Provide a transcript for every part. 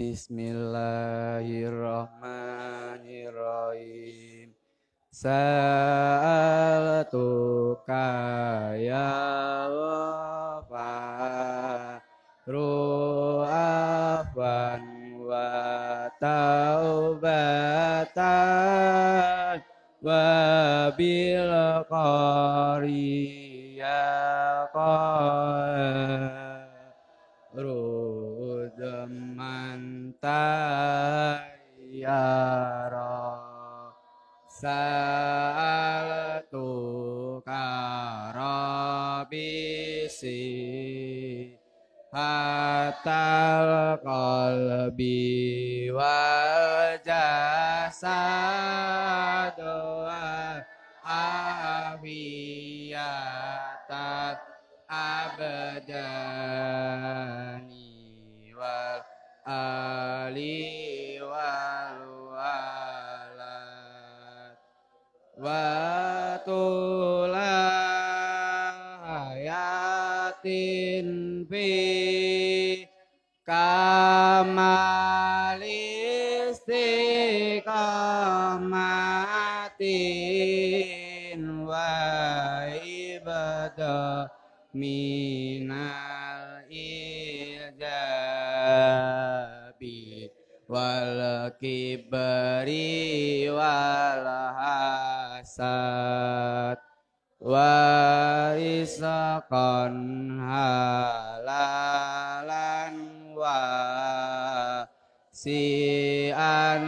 Bismillahirrahmanirrahim. Sa'altuka ya ru'afan wa taubatan wa bil rudaman tayyara sa'altuka rabbisi hatal qalbi wal jasad wa afiyatat abdani wal ali wal walad wa tulahayatin fi kamalistiqamatin wa ibadah minal ijabi wal kibri wal hasad wa isaqan halalan wa si'an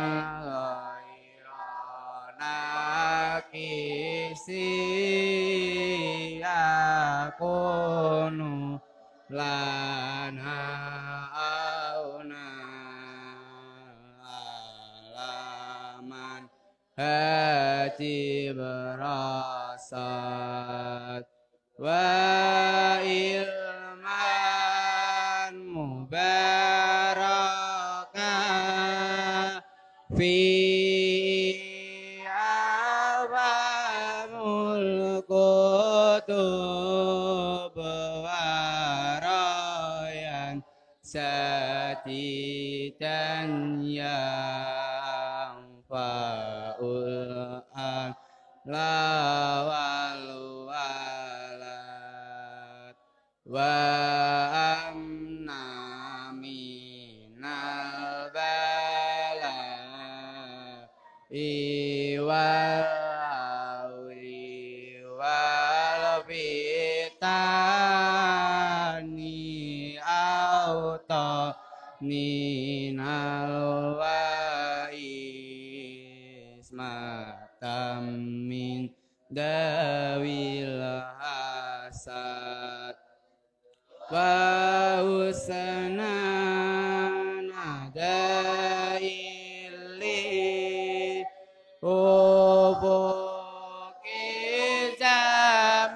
ghairana kisi yakunu lana auna alaman haji berasad wa ilman mubarakah fi awamul kutub warayan sadidan yang fa'ul lawal walad wa amna minal bala iwal auli wal fitani auta ninal wa'is matam min dawil hasad wa husna nadaili ubuki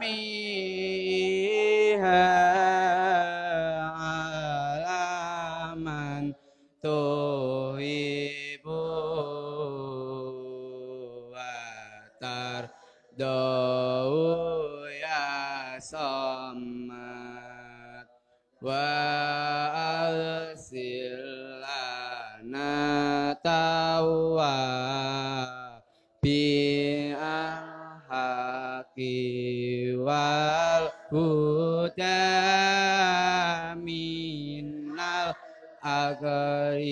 jamiha alaman tuhibu watar da'u ya samad wa arsilana tawa bi al-haqi wal huda minal agribai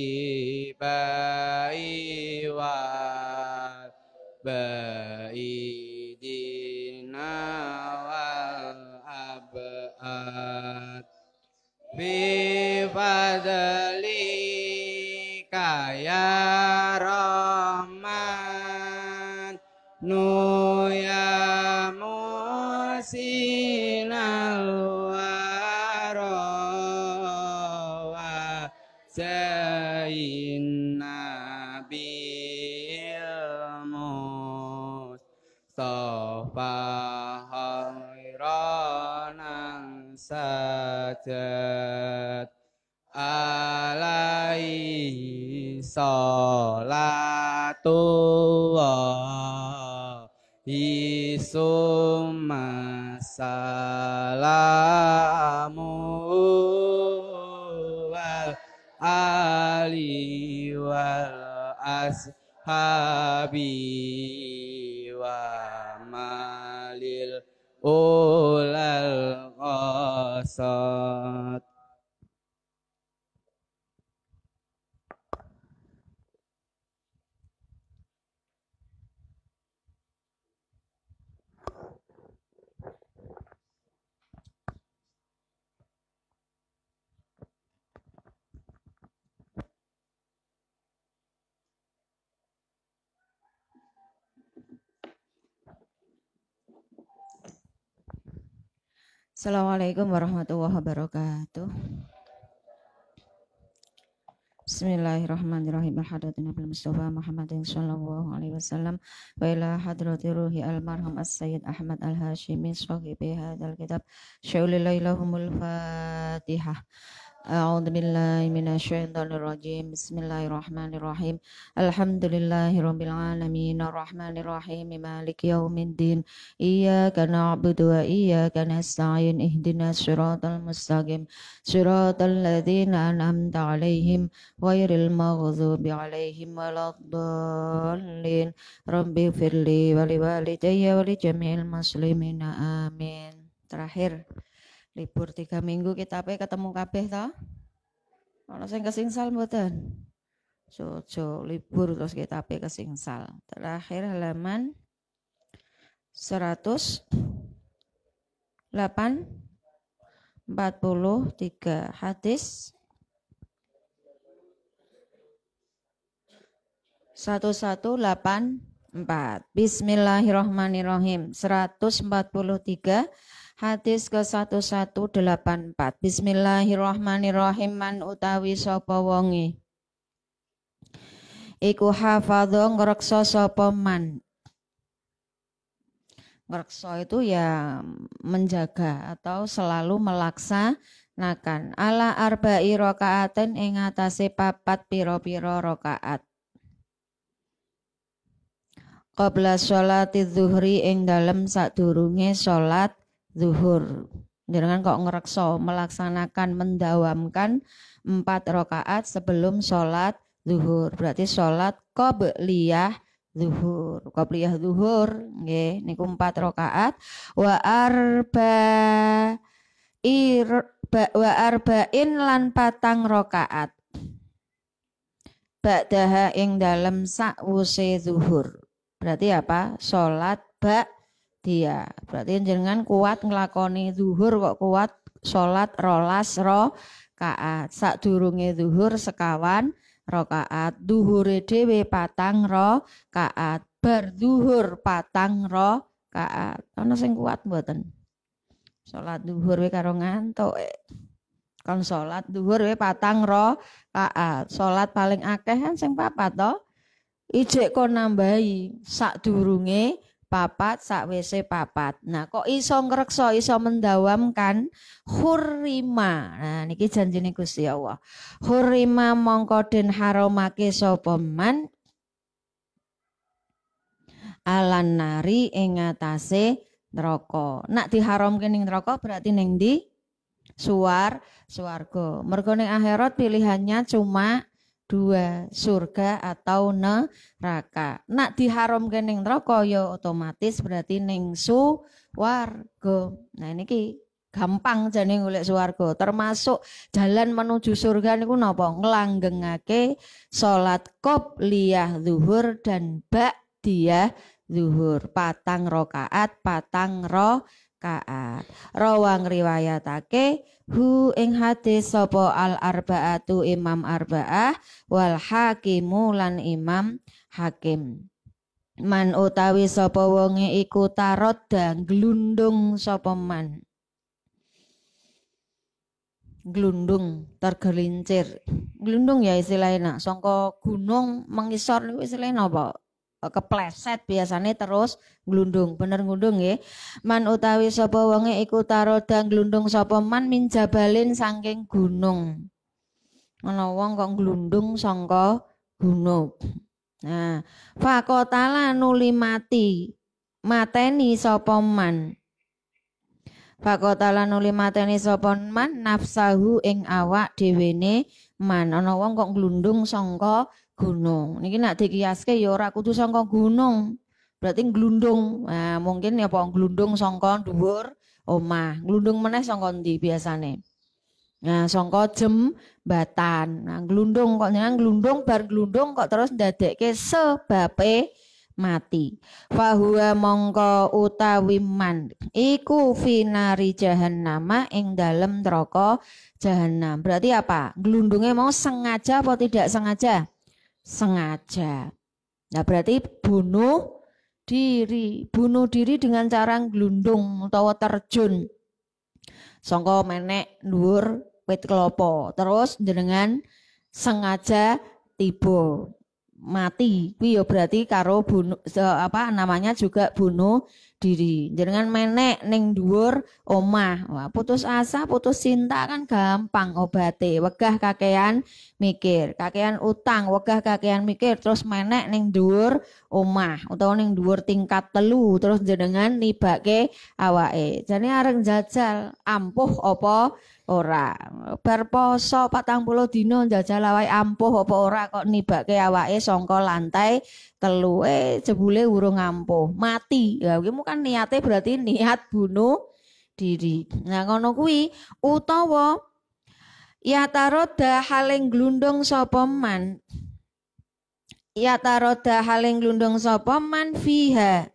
wal baidina wal abad bi fadlika ya rahman nu ya musinal wara wa sayyidina bil mustafa khairan sajad alaihi salatullah summa salamu wal ali wal ashabi wa malil ulal qasad. Assalamualaikum warahmatullahi wabarakatuh. Bismillahirrahmanirrahim. Al-Hadratin Nabi Mustafa Muhammadin sallallahu alaihi wasallam wa ila hadrati ruhi al-marhum as-sayyid Ahmad al-Hashimi sahibi hadzal kitab syaulillailahumul Fatihah. A'udzu billahi minasyaitonir rajim. Bismillahirrahmanirrahim. Alhamdulillahirabbil alamin arrahmanir rahim maliki yaumiddin. Iyyaka na'budu wa iyyaka nasta'in ihdinas siratal mustaqim siratal ladzina an'amta 'alaihim ghairil maghdubi 'alaihim waladdallin. Rabbi firli wa liwalidayya wa li jami'il muslimina amin. Terakhir libur 3 minggu kitabe ketemu kabeh to? Ana sing kesingsal mboten? Jojo libur terus kitabe kesingsal. Terakhir halaman 143 hadis 1184. Bismillahirrahmanirrahim. 143 hadis ke 1184. Bismillahirrahmanirrahim. Man utawi sapa wonge iku hafadho ngreksa sapa man. Ngreksa itu ya menjaga atau selalu melaksanakan ala arba'i rakaatin ing atase papat pira-pira rakaat. Qabla sholati zuhri ing dalem sadurunge salat zuhur. Jangan kok ngreksa melaksanakan mendawamkan 4 rakaat sebelum sholat zuhur. Berarti sholat qobliyah zuhur. Qobliyah zuhur nggih niku 4 rakaat wa arba'in lan 4 rakaat. Ba'daha ing dalem sakwuse zuhur. Berarti apa? Sholat dia. Berarti jenengan kuat nglakoni zuhur kok kuat salat 12 rakaat. Sadurunge zuhur sekawan rakaat. Zuhure dhewe 4 rakaat. Bar zuhur 4 rakaat. Ana sing kuat mboten? Salat zuhur we karo ngantuk. Kon salat zuhur we 4 rakaat. Salat paling akeh kan sing 4 to? Ijek kon nambahi sadurunge 4 sakwise 4. Nah, kok iso ngreksa, iso mendawamkan hurrima. Nah, niki janjine Gusti Allah. Hurrima mongko den haramake sapa man alan nari ing atase neraka. Nak diharamke ning neraka berarti ning ndi? Swarga. Mergo ning akhirat pilihannya cuma 2, surga atau neraka. Nak diharamke ning neraka ya otomatis berarti ning swarga. Nah niki gampang jane golek swarga. Termasuk jalan menuju surga niku napa? Nglanggengake salat qobliyah zuhur dan ba'diyah zuhur. 4 rakaat, 4 rakaat. Rawang riwayatake hu ing hadis sapa al arbaatu imam arbaah wal hakimu lan imam hakim. Man utawi sapa wonge iku tarodda glundung sapa man. Glundung tergelincir. Glundung ya istilahnya sangka gunung mengisor niku istilahnya apa? Kepleset biasanya terus glundung. Bener glundung nggih. Man utawi sapa wonge iku tarodang glundung sapa man min jabalin saking gunung. Ana wong kok glundung sangka gunung. Nah, faqatala nuli mati. Mateni sapa man. Faqatala nuli mateni sapa man nafsahu ing awak dhewene man. Ana wong kok glundung sangka gunung. Niki nek dikiaske ya ora kudu sangka gunung. Berarti glundung. Nah, mungkin ya apa glundung sangka dhuwur omah. Glundung meneh sangka ndi biasane? Nah, sangka jembatan. Nah, glundung kok nyenang glundung bar glundung kok terus ndadekke sebabe mati. Fahuwa mongko utawi man iku finari jahannama ing dalem neraka jahanam. Berarti apa? Glundungnya mau sengaja apa tidak sengaja? Sengaja. Nah, berarti bunuh diri dengan cara glundung utawa terjun sangka menek dhuwur wit kelapa. Terus jenengan sengaja tiba mati kuwi ya berarti karo bunuh namanya juga bunuh diri. Jenengan menek ning dhuwur omah. Wah, putus asa, putus cinta kan gampang obate. Wegah kakean mikir, kakean utang, wegah kakean mikir terus menek ning dhuwur omah utawa ning dhuwur tingkat 3 terus jenengan nibake awake. Jane areng jajal ampuh apa ora. Bar poso 40 dina njajal awake ampuh apa ora kok nibake awake saka lantai 3 jebule urung ampuh mati. Ya kuwi kan niate berarti niat bunuh diri. Nah ngono kuwi utawa ya taroda haling glundung sapa man. Ya taroda haling glundung sapa man fiha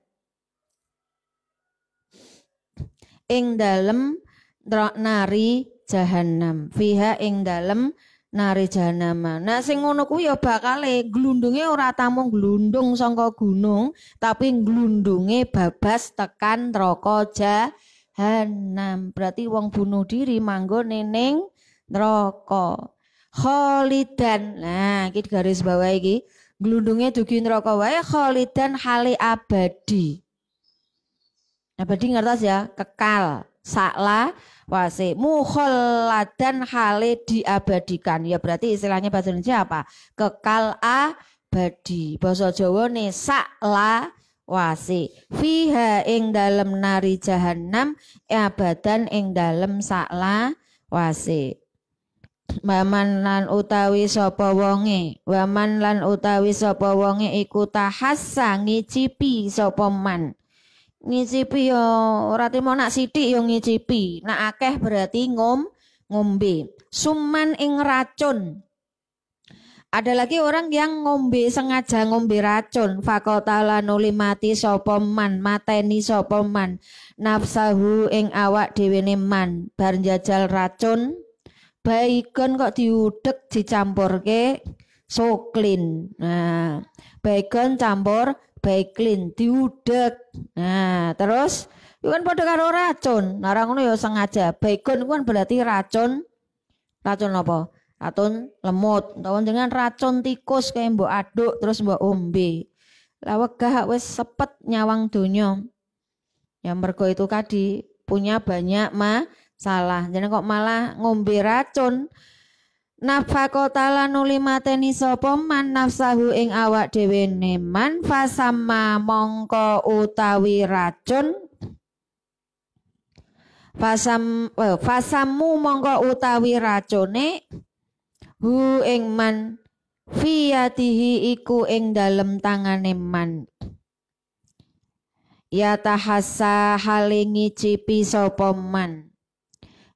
ing dalem nari jahanam. Fiha ing dalem nari jahanam. Nah sing ngono kuwi ya bakale glundunge ora tamung glundung saka gunung, tapi glundunge babas tekan neraka jahanam. Berarti wong bunuh diri manggone ning neraka. Khalidan. Nah, iki garis bawah iki. Glundunge dugi neraka wae khalidan hale abadi. Abadi ngertos ya, kekal. Sakla wase mukhalladan hale diabadikan. Ya berarti istilahnya bahasa Indonesia apa? Kekal abadi. Bahasa Jawa nih sakla wase. Fiha ing dalem nari jahanam abadan ing dalem sakla wase. Waman lan utawi sapa wonge, waman lan utawi sapa wonge iku tahassa ngicipi sapa man. Ngicipi yo ora timo nak sithik yo ngicipi, nak akeh berarti ngombe. Suman ing racun. Ada lagi orang yang ngombe sengaja ngombe racun. Faqatala nuli mati sapa man, mateni sapa man. Nafsahu ing awak dhewene man, bar njajal racun. Baikon kok diudek dicampurke soklin. Nah, baikon campur baiklin diudek. Nah, terus itu kan padha karo racun. Nah, ngono ya sengaja. Baikon kan berarti racun. Racun apa? Racun lemut. Utawa dengan racun tikus kayak mbok aduk terus mbok ombe. Lah wegah wis sepet nyawang donya. Ya mergo itu tadi punya banyak salah. Jadi kok malah ngombe racun. Nafaqatala nuli mateni sapa man nafsahu ing awak dhewe man fasamma mongko utawi racun. Fasammu mongko utawi racune hu ing man fiyatihi iku ing dalem tangane man. Ya tahassa halingi cipi sapa man.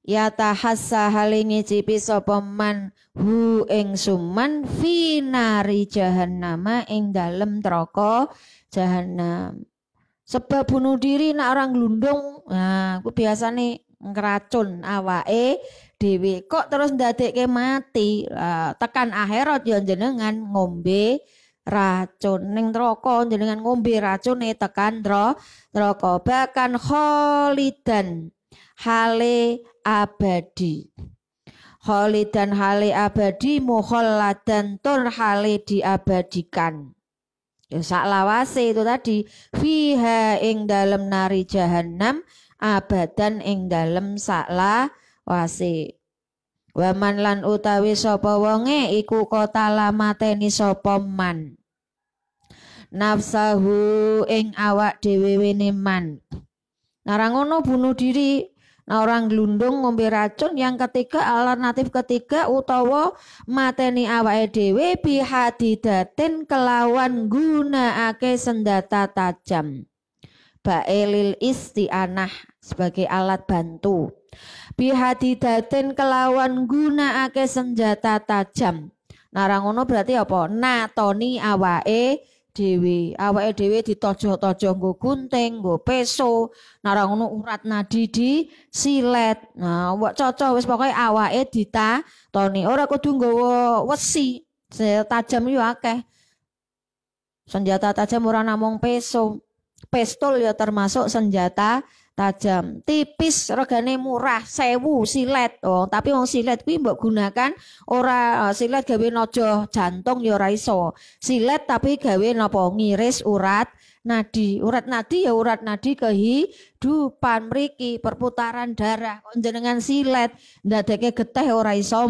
Ya tahassa halingi cipi sapa man hu ing suman finari jahannama ing dalem neraka jahanam. Sebab bunuh diri nak orang glundung, nah aku biasane ngeracun awake dhewe kok terus ndadekke mati. Tekan akhirat ya jenengan ngombe racun ning neraka, jenengan ngombe racune tekan neraka. Bahkan khalidan hale abadi. Khalidan hale abadi mukhalladan tur hale diabadikan. Ya saklawase itu tadi fiha ing dalem nari jahanam abadan ing dalem saklawase. Waman lan utawi sapa wonge iku kotala mateni sapa man. Nafsahu ing awak dhewe wene man. Nara ngono bunuh diri Nah, orang glundung ngombe racun. Yang ketiga, alternatif ketiga utawa mateni awake dhewe bihadidatin kelawan gunakake senjata tajam. Ba'elil isti'anah sebagai alat bantu. Bihadidatin kelawan gunakake senjata tajam. Nah, ngono berarti apa? Natoni awake dhewe. Awake dhewe ditojo-tojo nggo gunting, nggo peso. Nah, ngono urat nadi di silet. Nah, mbok cocok wis pokoke awake ditatoni. Ora kudu nggawa wesi. Tajam yo akeh. Senjata tajam ora namung peso. Pistol ya termasuk senjata tajam. Tipis regane murah 1000 silet. Oh, tapi wong silet kuwi mbok gunakan ora silet gawe nojo jantung ya ora iso. Silet tapi gawe napa ngiris urat nadi. Urat nadi ya urat nadi kehidupan mriki perputaran darah. Kok jenengan silet ndadekke getih ora iso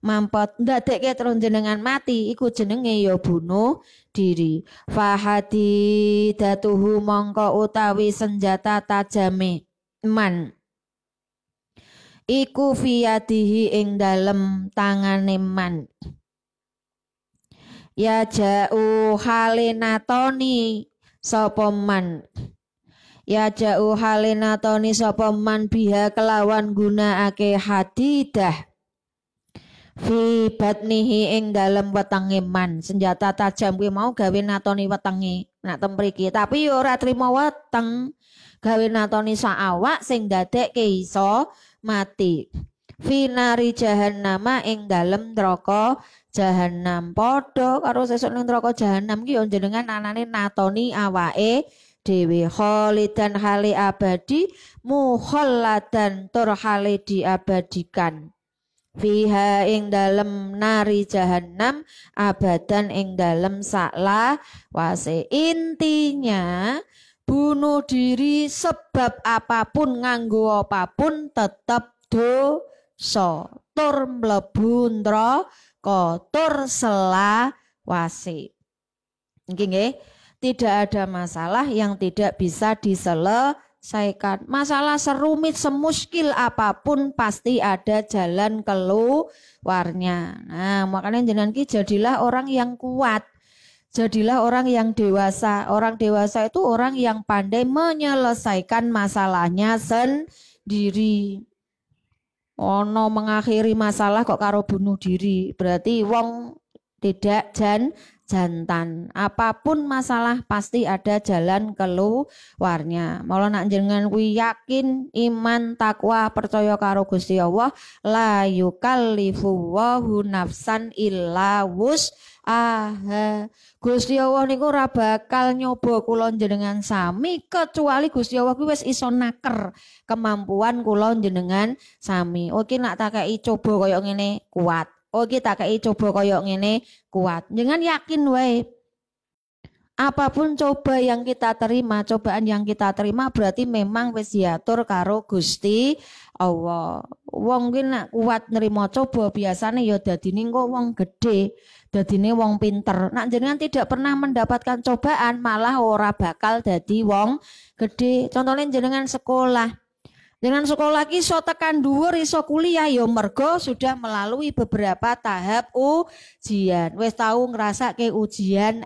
mampet ndadekke terus jenengan mati iku jenenge ya bunuh diri. Fahadi datuhu mongko utawi senjata tajame man iku fiyadihi ing dalem tangane man. Ya ja'u halinatoni sapa man. Ya ja'u halinatoni sapa man biha kelawan gunakake hadidah fi batnihi ing dalem wetenge man. Senjata tajam kuwi mau gawe natoni wetenge nak temriki, tapi ora trimo weteng, gawe natoni sak awak sing dadekke iso mati. Fi nari jahannama ing dalem neraka jahanam. Padha karo sesuk ning neraka jahanam ki yo jenengan anane natoni awake dhewe. Khalidan hale abadi, mukhalladan tur hale diabadikan. Fiha ing dalem nari jahannam abadan ing dalem sakla wase. Intinya bunuh diri sebab apapun nganggo apapun tetap dosa, tur mlebu neraka, tur selawase. Nggih, tidak ada masalah yang tidak bisa diselesaikan. Masalah serumit semuskil apapun pasti ada jalan keluarnya. Nah, makanya jenengan ki jadilah orang yang kuat. Jadilah orang yang dewasa. Orang dewasa itu orang yang pandai menyelesaikan masalahnya sendiri. Ono mengakhiri masalah kok karo bunuh diri. Berarti wong tidak jantan. Apapun masalah pasti ada jalan keluarnya. Mula nak jenengan kuwi yakin, iman, takwa, percaya karo Gusti Allah, la yukallifu wahu nafsan illa wus'aha. Gusti Allah niku ora bakal nyoba kula jenengan sami kecuali Gusti Allah kuwi wis iso naker kemampuan kula jenengan sami. Oke nak tak kei coba kaya ngene kuat. Oke tak kei coba kaya ngene kuat. Jangan yakin wae. Apapun coba yang kita terima, cobaan yang kita terima berarti memang wis diatur karo Gusti Allah. Wong ki nek kuat nerima coba biasane ya dadine kok wong gedhe, dadine wong pinter. Nek jenengan tidak pernah mendapatkan cobaan malah ora bakal dadi wong gedhe. Contohnya jenengan sekolah. Dengan sekolah ki iso tekan dhuwur iso kuliah ya mergo sudah melalui beberapa tahap ujian. Wis tahu ngrasake ujian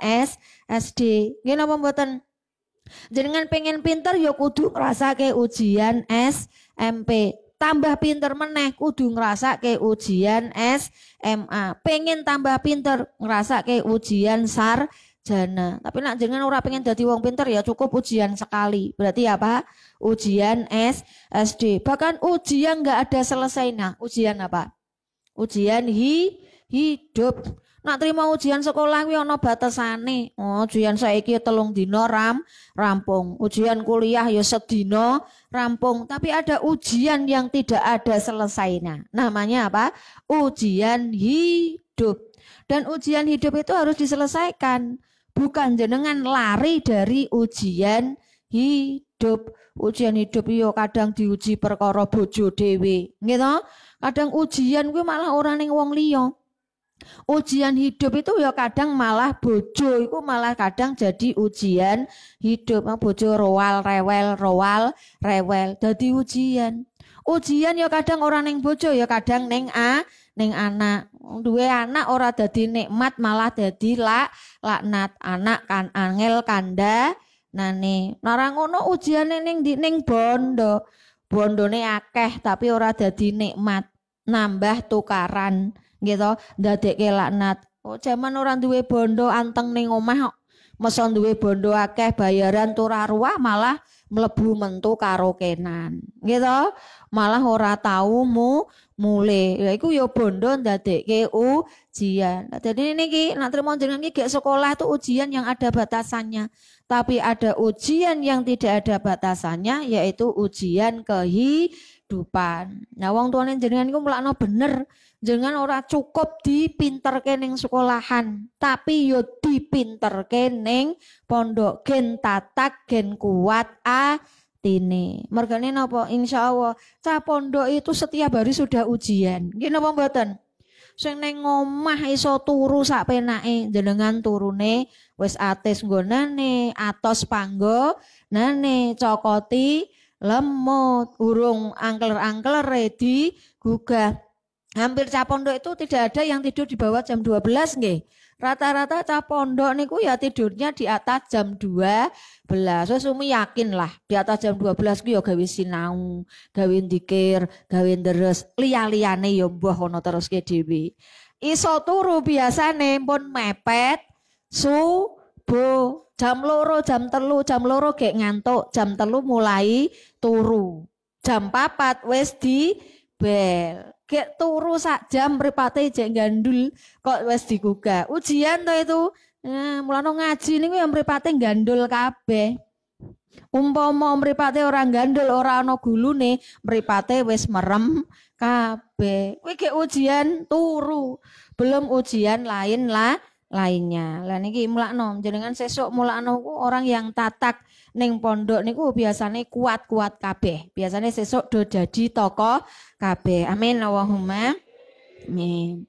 SD. Nggih napa mboten? Jenengan pengen pinter ya kudu ngrasake ujian SMP. Tambah pinter meneh kudu ngrasake ujian SMA. Pengen tambah pinter ngrasake ujian sarjana. Tapi nak jenengan ora pengen dadi wong pinter ya cukup ujian sekali. Berarti apa? Ujian SD. Bahkan ujian nggak ada selesainya. Ujian apa? Ujian hidup. Nak terima ujian sekolah kuwi ana batasane. Oh, ujian saiki 3 dina rampung. Ujian kuliah ya sedina rampung. Tapi ada ujian yang tidak ada selesainya. Namanya apa? Ujian hidup. Dan ujian hidup itu harus diselesaikan. Bukan jenengan lari dari ujian hidup. Ujian hidup yo kadang diuji perkara bojo dhewe, nggih to? Kadang ujian kuwi malah ora ning wong liya. Ujian hidup itu ya kadang malah bojo iku malah kadang jadi ujian hidup. Bojo roal rewel dadi ujian. Ujian ya kadang ora ning bojo ya kadang ning anak. Duwe anak ora dadi nikmat malah dadi laknat. Anak kan angel kanda nane. Nara ngono ujiane ning bondo. Bondone akeh tapi ora dadi nikmat. Nambah tukaran gitu ndadekke laknat. Oh jaman ora duwe bondo anteng ning omah kok. Meson duwe bondo akeh bayaran turah ruah malah mlebu mentu karokenan gitu malah ora tahu mule ya iku ya bondo ndadekke ujian. Jadi niki nek trimo jenengan iki gek sekolah tuh ujian yang ada batasannya tapi ada ujian yang tidak ada batasannya yaitu ujian kehidupan. Nah wong tuane jenengan iku mulakno bener jenengan ora cukup dipinterke ning sekolahan tapi yo dipinterke ning pondok gen tatak gen kuat atine. Mergane napa insyaallah cah pondok itu setiap hari sudah ujian. Nggih napa mboten? Sing ning omah iso turu sak penake jenengan turune wis atis nggonane atos panggonane cokoti lemut urung angkler-angkler ready gugah. Hampir cah pondok itu tidak ada yang tidur di bawah jam 12 nggih. Rata-rata cah pondok niku ya tidurnya di atas jam 12. Wes umi yakin lah di atas jam 12 ku ya gawe sinau, gawe dzikir, gawe deres, liya-liyane ya mbah ana teruske dhewe. Iso turu biasane pun mepet subuh jam 2, jam 3, jam 2 gek ngantuk, jam 3 mulai turu. Jam 4 wis di bel. Kayak turu sak jam mripate jek gandul kok wis digugah. Ujian to itu. Mulane ngaji niku ya mripate gandul kabeh. Umpama mripate ora gandul ora ana gulune, mripate wis merem kabeh. Kuwi gek ujian turu. Belum ujian lainnya. Lah niki mulakno jenengan sesuk mulakno orang yang tatak ning pondok niku biasane kuat-kuat kabeh. Biasane sesuk do dadi tokoh kabeh. Amin Allahumma amin.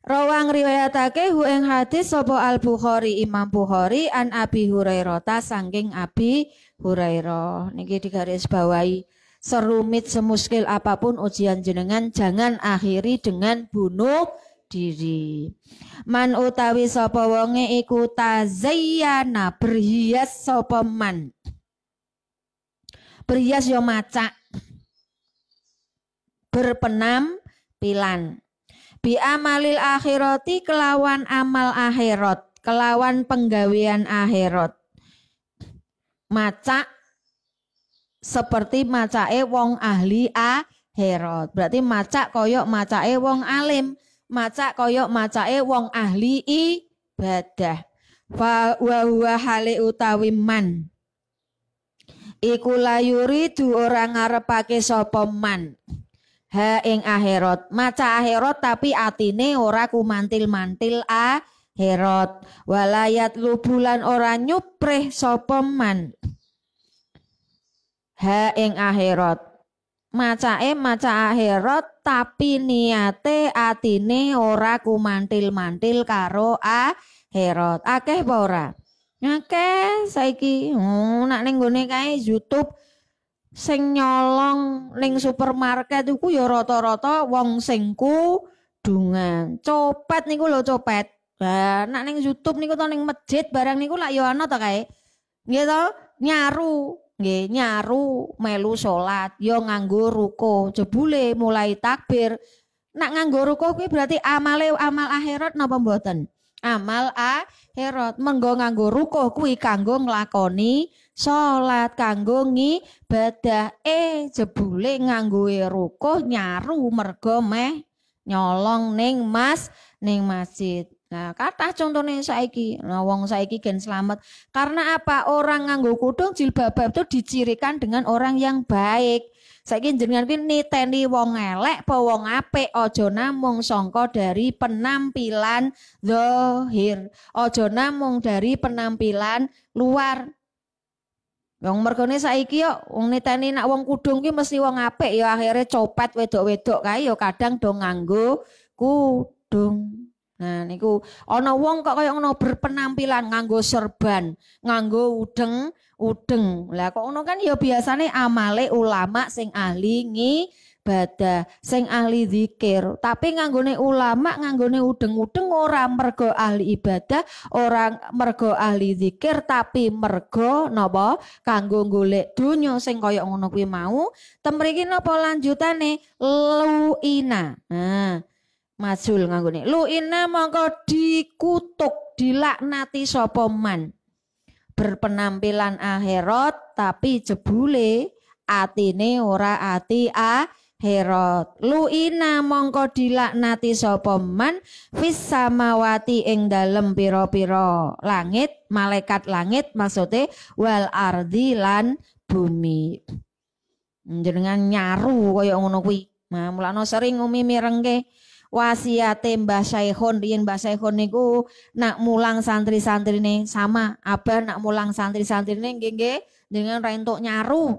Rawang riwayatake hu ing hadis sapa Al-Bukhari Imam Bukhari an Abi Hurairah saking Abi Hurairah. Niki digaris bawahi serumit semuskil apapun ujian jenengan jangan akhiri dengan bunuh diri. Man utawi sapa wonge iku tazayyana berhias sapa man. Berhias yo macak. Berpenampilan. Bi amalil akhirati kelawan amal akhirat, kelawan penggawean akhirat. Macak seperti macake wong ahli akhirat. Berarti macak koyok macake wong alim. Macak koyok macake wong ahli ibadah. Fa wa huwa hale utawi man iku layuridu ora ngarepake sapa man ha ing akhirat. Maca akhirat tapi atine ora kumantil-mantil akhirat. Walayat lubulan ora nyuprih sapa man ha ing akhirat. Macake maca akhirat tapi niate atine ora kumantil-mantil karo akhirat. Akeh apa ora? Akeh saiki. Nak ning gone kae YouTube sing nyolong ning supermarket iku ya rata-rata wong sing kudungan. Copet niku lho copet. Lah nak ning YouTube niku to ning masjid barang niku lak ya ana to kae. Nggih to? Nyaru. Nggih, nyaru melu salat ya nganggo ruko. Jebule mulai takbir. Nak nganggo ruko kuwi berarti amal akhirat napa mboten? Amal akhirat. Menggo nganggo ruko kuwi kanggo nglakoni salat, kanggo ngibadah. Jebule nganggo ruko nyaru mergo meh nyolong ning masjid. Nah, kata contohnya saiki, nah wong saiki gen selamat. Karena apa? Orang nganggo kudung jilbab itu dicirikan dengan orang yang baik. Saiki jenengan kuwi niteni wong elek apa wong apik, aja namung sangka dari penampilan zahir. Aja namung dari penampilan luar. Wong mergone saiki yo wong niteni nak wong kudung ki mesti wong apik ya akhirnya copet wedok-wedok kae ya kadang do nganggo kudung. Nah niku ana wong kok kaya ngono berpenampilan nganggo serban, nganggo udeng. Lah kok ngono kan ya biasane amale ulama sing ahli ibadah, sing ahli zikir. Tapi nganggone ulama, nganggone udeng-udeng ora mergo ahli ibadah, ora mergo ahli zikir, tapi mergo napa? Kanggo golek donya sing kaya ngono kuwi mau. Temriki napa lanjutane? Luina. Nah, majul nganggone. Luina mongko dikutuk, dilaknati sapa man. Berpenampilan akhirat tapi jebule atine ora ati akhirat. Luina mongko dilaknati sapa man fis samawati ing dalem pira-pira langit, malaikat langit maksude wal ardi lan bumi. Jenengan nyaru kaya ngono kuwi. Nah, mulane sering umi mirengke wasiate Mbah Saikhon, riyen Mbah Saikhon niku nak mulang santri-santrine sama abah nak mulang santri-santrine nggih dengan ra entuk nyaru.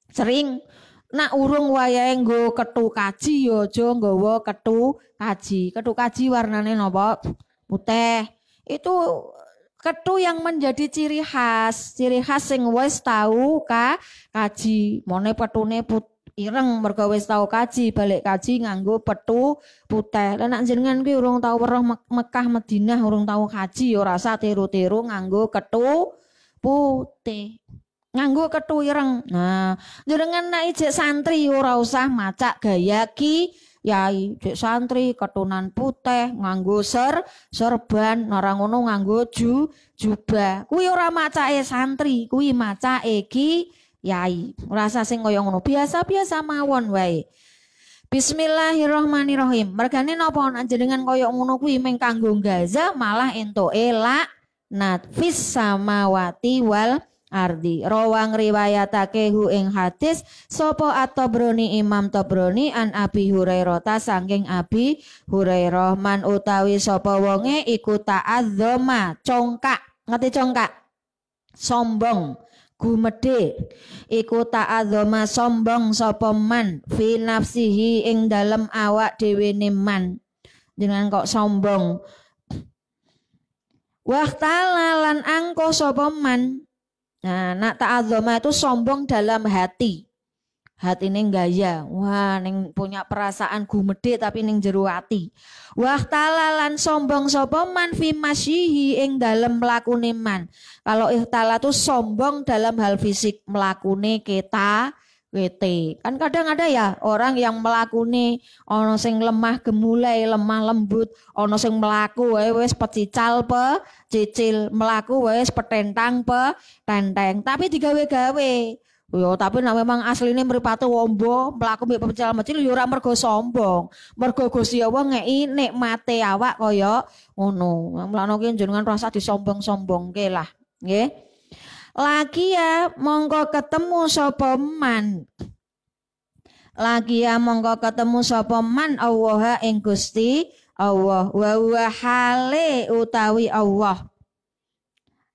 Sering nak urung wayahe nggo kethu kaji ya aja nggawa kethu kaji. Kethu kaji warnane napa? Putih. Itu kethu yang menjadi ciri khas sing wis tau kaji. Mone petune ireng mergo wis tau kaji, balik kaji nganggo petu putih. Lah nek jenengan kuwi urung tau weruh Mekah Madinah, urung tau kaji ya rasa tiru-tiru nganggo ketu putih. Nganggo ketu ireng. Nah, jenengan nek ijek santri ora usah macak gaya yai, ijek santri ketunan putih nganggo serban, ora ngono nganggo jubah. Kuwi ora macake santri, kuwi macake yai, rasa sing kaya ngono biasa-biasa mawon wae. Bismillahirrahmanirrahim. Mergane napa jenengan kaya ngono kuwi mung kanggo gaza malah entuke laknat fis samawati wal ardi. Rawang riwayatake hu ing hadis sapa At-Tabrani Imam Tabrani an Abi Hurairah saking Abi Hurairah man utawi sapa wonge iku ta'azzama congkak. Ngerti congkak? Sombong. Gumedhe iku ta'adzama sombong sapa man fi nafsihi ing dalem awak dhewene man. Jenengan kok sombong. Waqtala lan angko sapa man. Nah, nak ta'adzama itu sombong dalam hati. Hatine gaya, wah ning punya perasaan gumedhe tapi ning jero ati. Waqtala lan sombong sapa man fi masyihi ing dalem mlakune man. Kalau ikhtala tuh sombong dalam hal fisik, melakune wete. Kan kadang ada ya orang yang melakune ono sing lemah gemulai, lemah lembut, ono sing melaku wae wis pecical cicil, melaku wis petentang tenteng, tapi digawe-gawe. Yo tapi nek memang asline mripate wombo, mlaku mbek pecical mecil yo ora mergo sombong. Mergo Gusti Allah ngeki nikmate awak kaya ngono. Mulane ki jenengan rasa disombong-sombongke lah, nggih. Lagi ya monggo ketemu sapa man. Lagi ya monggo ketemu sapa man Allah ing Gusti Allah wa hale utawi Allah.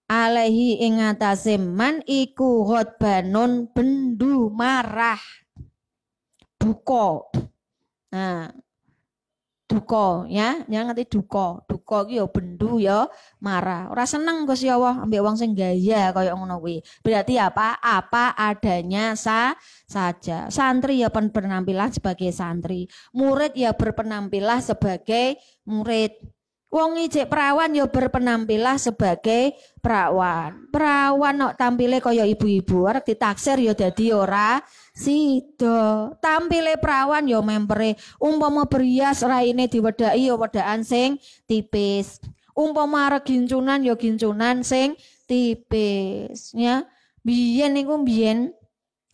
Alaihi ing atase man iku ghadbanun bendu marah duka. Nah, duka ya, jangan ngerti duka. Duka ki ya bendu ya marah. Ora seneng Gusti Allah ambek wong sing gaya kaya ngono kuwi. Berarti apa? Apa adanya saja. Santri ya berpenampilan sebagai santri, murid ya berpenampilan sebagai murid. Wong ijek perawan ya berpenampilan sebagai perawan. Perawan nok tampile kaya ibu-ibu, arek ditaksir ya dadi ora sida. Tampile perawan ya mempere, umpama berias raine diwedaki ya wedakan sing tipis. Umpama arek gincunan ya gincunan sing tipis, ya. Biyen niku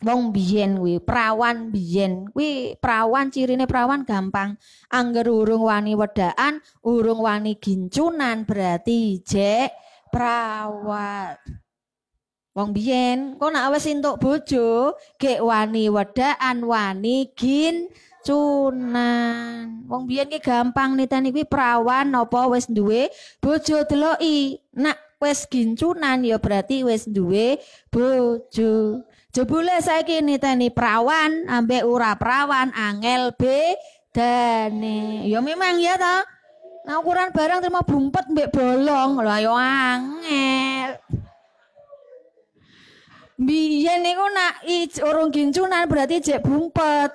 wong biyen kuwi perawan biyen kuwi perawan cirine perawan gampang angger urung wani wedakan urung wani gincunan berarti jek perawan. Wong biyen kok nek wis entuk bojo gek wani wedakan wani gincunan. Wong biyen ki gampang niteni kuwi perawan napa wis duwe bojo deloki. Nak wis gincunan ya berarti wis duwe bojo. Jebule saiki niteni perawan ambek ora perawan angel bedane. Ya memang ya ta. Nah, ukuran barang terima bumpet mbek bolong lho ayo angel. Biyen niku nak urung gincunan berarti jek bumpet.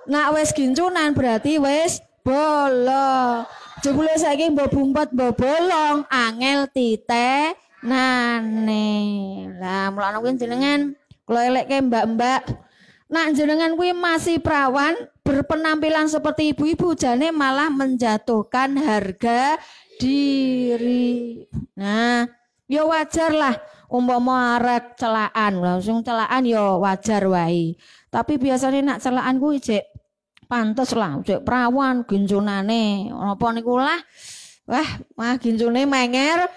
Nak wis gincunan berarti wis bolong. Jebule saiki mbok bumpet mbok bolong angel titenane. Lah mulane kuwi jenengan kula elekke mbak-mbak. Nak jenengan kuwi masih perawan berpenampilan seperti ibu-ibu jane malah menjatuhkan harga diri. Nah, ya wajar lah umpama arek celaan, langsung celaan ya wajar wae. Tapi biasanya nak celaan kuwi jek pantes lah, jek perawan ginjunane. Apa niku lah? Wah ginjune menger,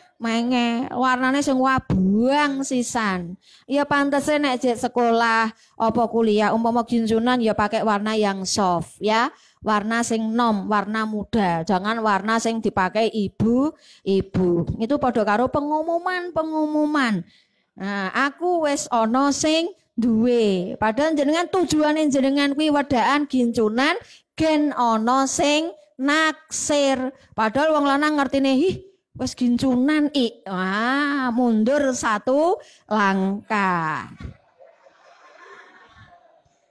warnane sing wabuang sisan. Ya pantese nek jek sekolah apa kuliah umpama ginjunan ya pakai warna yang soft ya. Warna sing nom, warna muda. Jangan warna sing dipakai ibu-ibu. Itu padha karo pengumuman. Nah, aku wis ana sing duwe. Padahal jenengan tujuane jenengan kuwi wedaan gincunan gen ana sing naksir. Padahal wong lanang ngertine wis gincunan mundur satu langkah.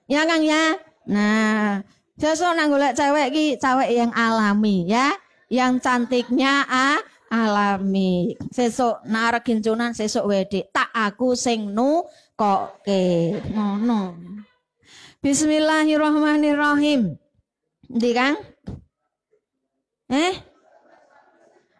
Ya Kang ya. Nah, sesuk nang golek cewek ki cewek yang alami ya, yang cantiknya alami. Sesuk narek gincunan sesuk wedek tak aku sing nukoke ngono. Bismillahirrahmanirrahim. Ndi Kang?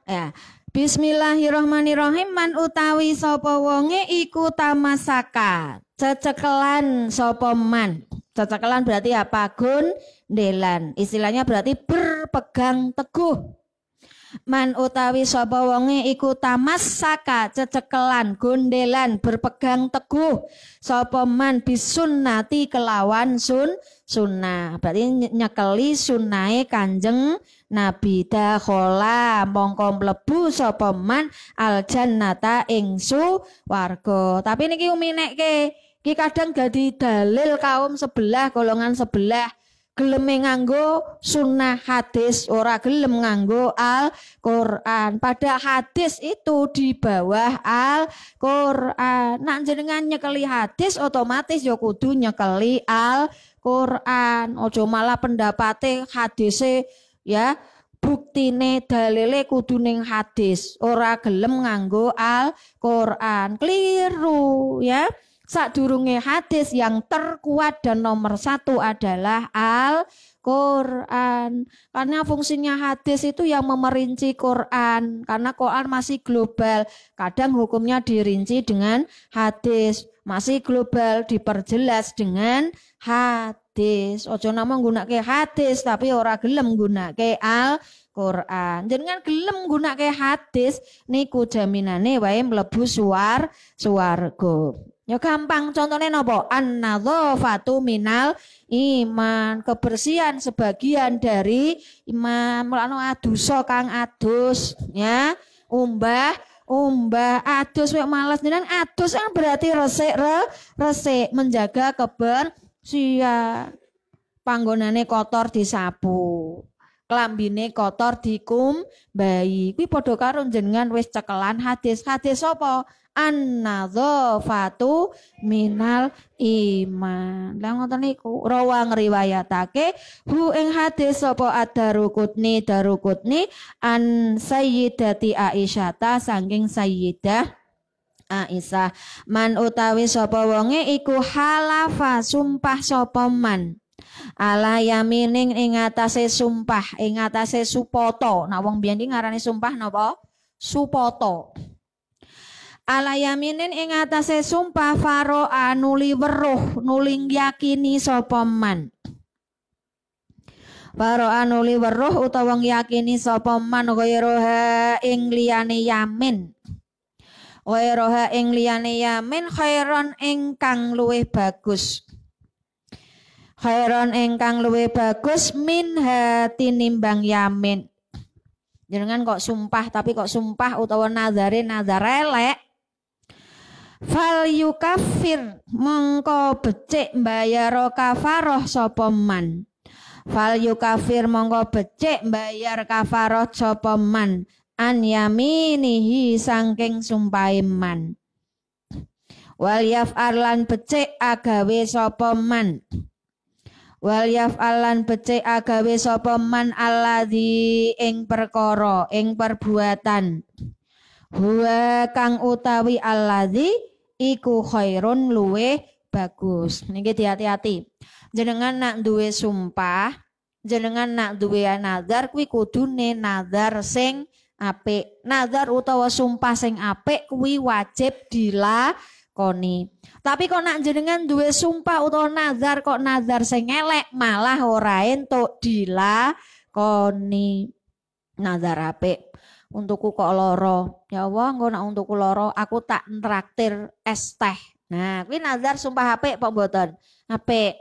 Ya. Bismillahirrahmanirrahim. Man utawi sapa wonge iku tamasaka cecekelan sapa man. Cecekelan berarti apa? Gondelan. Istilahnya berarti berpegang teguh. Man utawi sapa wonge iku tamassaka cecekelan gondelan berpegang teguh sapa man bisunnati kelawan sunnah. Berarti nyekeli sunnahe Kanjeng Nabi. Dakhala mongko mlebu sapa man aljannata ing suwarga. Tapi niki uminekke ki kadang dadi dalil kaum sebelah, golongan sebelah gelem nganggo sunnah hadis, ora gelem nganggo Al-Qur'an. Pada hadis itu di bawah Al-Qur'an. Nak jenengan nyekeli hadis otomatis ya kudu nyekeli Al-Qur'an. Ojo malah pendapate hadise ya buktine dalile kudu ning hadis, ora gelem nganggo Al-Qur'an. Keliru ya. Sadurunge hadis yang terkuat dan nomor satu adalah Al-Qur'an. Karena fungsinya hadis itu yang memerinci Qur'an. Karena Qur'an masih global. Kadang hukumnya dirinci dengan hadis. Masih global diperjelas dengan hadis. Ojo nama nggunake hadis tapi ora gelem nggunake Al-Qur'an. Jangan gelem nggunake hadis niku jaminane wae mlebu swarga. Ya gampang contohnya napa? An-nadzafatu minal iman. Kebersihan sebagian dari iman. Mulane adusa Kang adus ya. Umbah adus wek males jenengan adus kan berarti resik menjaga kebersihan. Panggonane kotor disapu. Klambine kotor dikumbahi. Kuwi padha karo jenengan wis cekelan hadis. Hadis apa? An-nadzafatu minal iman. Lah ngoten niku rawang riwayatake hu ing hadis sapa Ad-Darukutni an Sayyidati Aisyata saking Sayyidah Aisyah. Man utawi sapa wonge iku halafa sumpah sapa man ala yamining ing atase sumpah, ing atase supoto. Nah wong biyen iki ngarani sumpah napa? Supoto. Ala yaminin ing atase sumpah faro anuli weruh nuling yakini sapa man. Faro anuli weruh utawa yakini sapa man ghairoha ing liyane yamin. Ghairoha ing liyane yamin khairon ingkang luwih bagus. Khairon ingkang luwih bagus minha tinimbang yamin. Jenengan kok sumpah tapi kok sumpah utawa nazar elek. Fal yukafir mongko becik mbayar kafaroh sapa man. Fal yukafir mongko becik mbayar kafaroh sapa man an yaminihi saking sumpahe man. Wal yaf'al lan becik agawe sapa man. wal yaf'alan becik agawe sapa man alladzi ing perkara ing perbuatan huwa kang utawi alladzi iku khairun luweh bagus. Niki hati-hati. Jenengan nak duwe sumpah, jenengan nak duwe nazar kuwi kudune nazar sing apik. Nazar utawa sumpah sing apik kuwi wajib dilakoni. Tapi kok nak jenengan duwe sumpah utawa nazar kok nazar sing elek malah ora entuk dilakoni. Nazar apik. Untukku kok loro. Ya Allah, engko nak untukku loro aku tak traktir es teh. Nah, kuwi nazar sumpah apik apa mboten? Apik.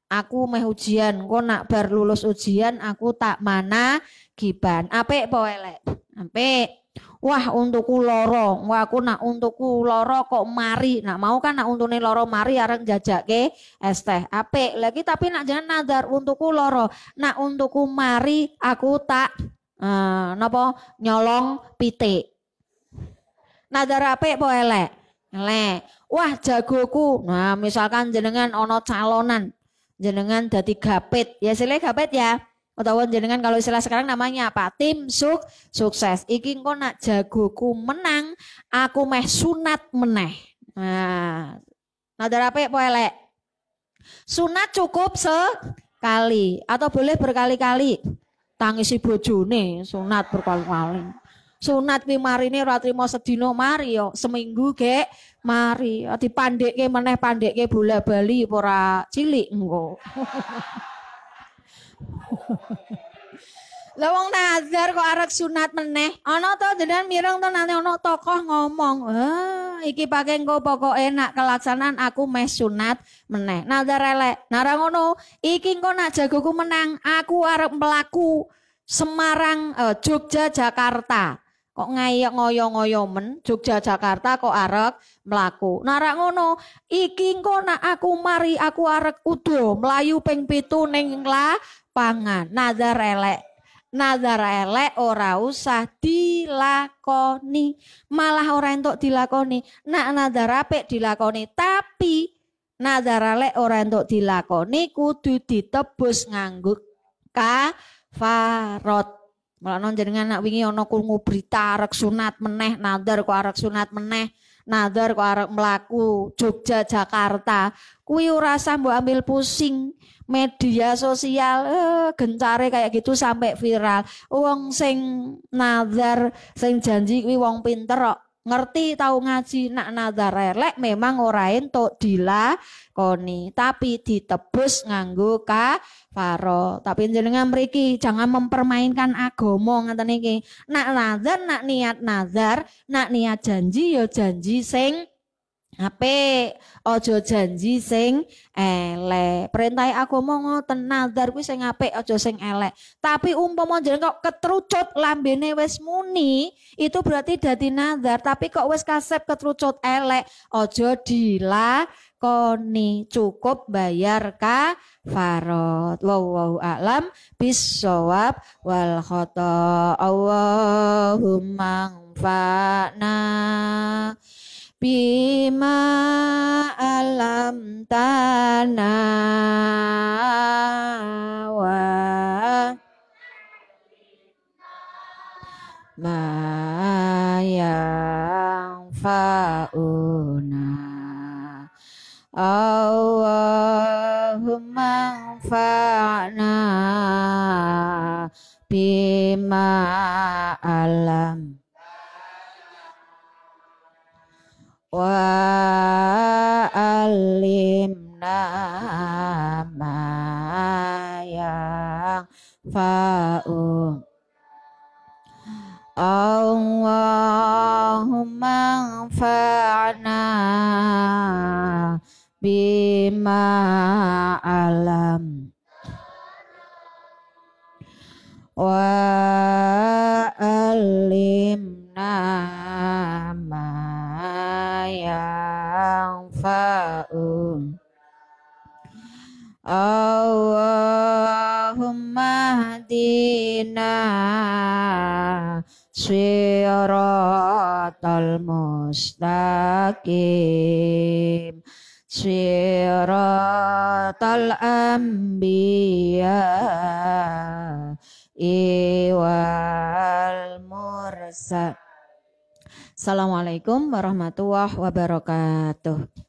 Aku meh ujian, kok nak bar lulus ujian aku tak mana giban. Apik apa elek? Apik. Wah, untukku loro. Wah, aku nak untukku loro kok mari. Nak mau kan nak untune loro mari areng jajake es teh. Apik. Lagi tapi nak jangan nazar untukku loro. Nak untukku mari aku tak napa nyolong pitik. Nazar apik apa elek? Elek. Wah, jagoku. Nah, misalkan jenengan ono calonan. Jenengan dadi gapit. Ya sile gapit ya. Utawa jenengan kalau istilah sekarang namanya apa? Tim sukses. Iki engko nak jagoku menang, aku meh sunat meneh. Nah, nazar apik apa elek? Sunat cukup sekali atau boleh berkali-kali. Tangisi bojone sunat berkali-kali. Sunat kuwi marine ora trimo sedina mari yo, seminggu gek mari. Dipandekke meneh pandekke bola-bali ora cilik engko. Lah wong nazar kok arek sunat meneh. Ana to jenengan mireng to nane ana tokoh ngomong, iki pake engko pokoke nak kelaksanaan aku meh sunat meneh." Nazar elek. Nara ngono, iki engko nak jagoku menang, aku arep mlaku Semarang, Jogja, Jakarta. Kok ngoyo-ngoyo men Jogja Jakarta kok arek mlaku. Nara ngono, iki engko nak aku mari aku arek udo mlayu ping 7 ning lapangan. Nazar elek. Nazar elek ora usah dilakoni. Malah ora entuk dilakoni. Nak nazar apik dilakoni, tapi nazar elek ora entuk dilakoni kudu ditebus nganggo kafarat. Mulane jenengan nak wingi ana krungu berita arek sunat meneh, nazar kok arek sunat meneh, nazar kok arek mlaku Jogja Jakarta. Kuwi ora usah mbok ambil pusing. Media sosial gencare kayak gitu sampai viral. Wong sing nazar, sing janji kuwi wong pinter kok. Ngerti tahu ngaji. Nak nazar elek memang ora entuk dilakoni, tapi ditebus nganggo kafaro. Tapi jenengan mriki jangan mempermainkan agama ngoten iki. Nak nazar, nak niat nazar, nak niat janji ya janji sing apik, aja janji sing elek. Perintah agama ngoten, nazar kuwi sing apik aja sing elek. Tapi umpama jenengan kok ketrucut lambene wis muni, itu berarti dadi nazar, tapi kok wis kasep ketrucut elek, aja dilakoni, cukup bayar kafarat. Wallahu a'lam bissawab wal khata. Allahumma anfa'na bima alam tanah wa ma yang fauna. Allahumma anfa'na bima alam wa alimna ma yang fa'un. Allahumma anfa'na bima alam wa alimna ma yang fa'un. Allahumma hadina siratal mustaqim Siratal anbiya wal mursal. Assalamualaikum warahmatullahi wabarakatuh.